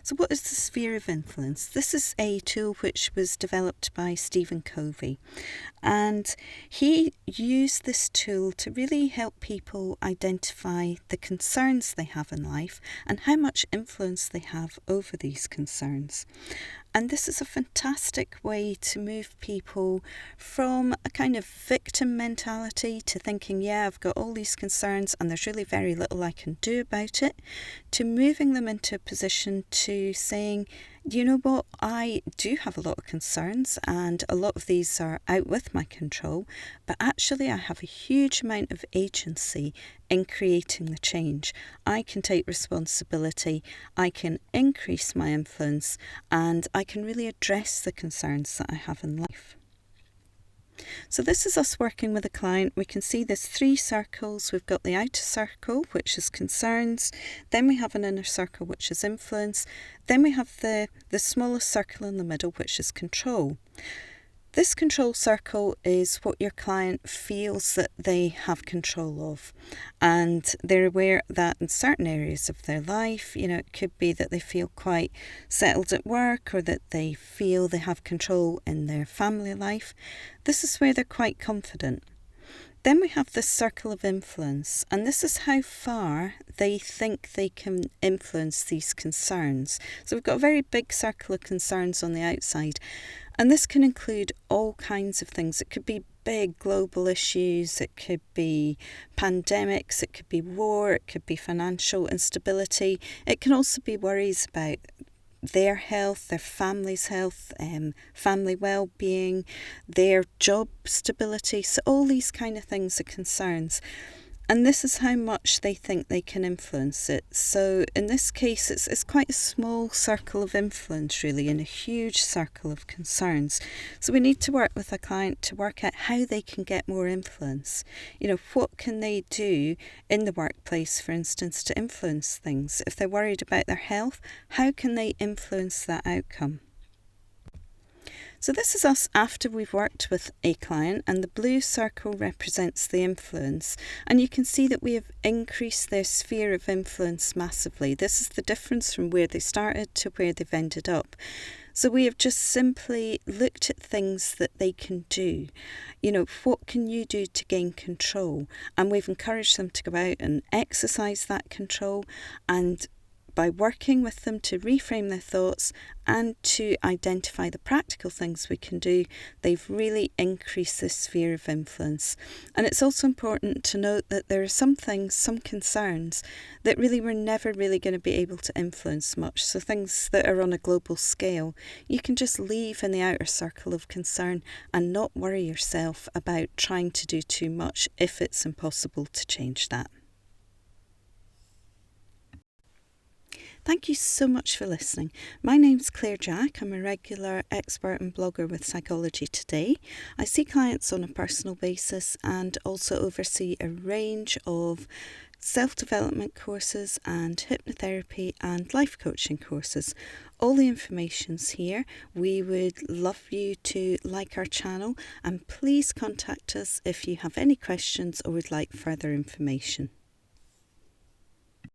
So what is the sphere of influence? This is a tool which was developed by Covey, and he used this tool to really help people identify the concerns they have in life and how much influence they have over these concerns. And this is a fantastic way to move people from a kind of victim mentality to thinking, yeah, I've got all these concerns and there's really very little I can do about it, to moving them into a position to saying, you know what, I do have a lot of concerns and a lot of these are out with my control, but actually I have a huge amount of agency in creating the change. I can take responsibility, I can increase my influence, and I can really address the concerns that I have in life. So this is us working with a client. We can see there's 3 circles. We've got the outer circle, which is concerns. Then we have an inner circle, which is influence. Then we have the smallest circle in the middle, which is control. This control circle is what your client feels that they have control of, and they're aware that in certain areas of their life, it could be that they feel quite settled at work or that they feel they have control in their family life. This is where they're quite confident. Then we have this circle of influence, and this is how far they think they can influence these concerns. So we've got a very big circle of concerns on the outside, and this can include all kinds of things. It could be big global issues, it could be pandemics, it could be war, it could be financial instability. It can also be worries about their health, their family's health, family well-being, their job stability. So all these kind of things are concerns. And this is how much they think they can influence it. So in this case, it's quite a small circle of influence, really, and a huge circle of concerns. So we need to work with a client to work out how they can get more influence. What can they do in the workplace, for instance, to influence things? If they're worried about their health, how can they influence that outcome? So this is us after we've worked with a client, and the blue circle represents the influence, and you can see that we have increased their sphere of influence massively. This is the difference from where they started to where they've ended up. So we have just simply looked at things that they can do. What can you do to gain control? And we've encouraged them to go out and exercise that control, and by working with them to reframe their thoughts and to identify the practical things we can do, they've really increased this sphere of influence. And it's also important to note that there are some things, some concerns, that really we're never really going to be able to influence much. So things that are on a global scale, you can just leave in the outer circle of concern and not worry yourself about trying to do too much if it's impossible to change that. Thank you so much for listening. My name's Claire Jack. I'm a regular expert and blogger with Psychology Today. I see clients on a personal basis and also oversee a range of self-development courses and hypnotherapy and life coaching courses. All the information's here. We would love you to like our channel, and please contact us if you have any questions or would like further information.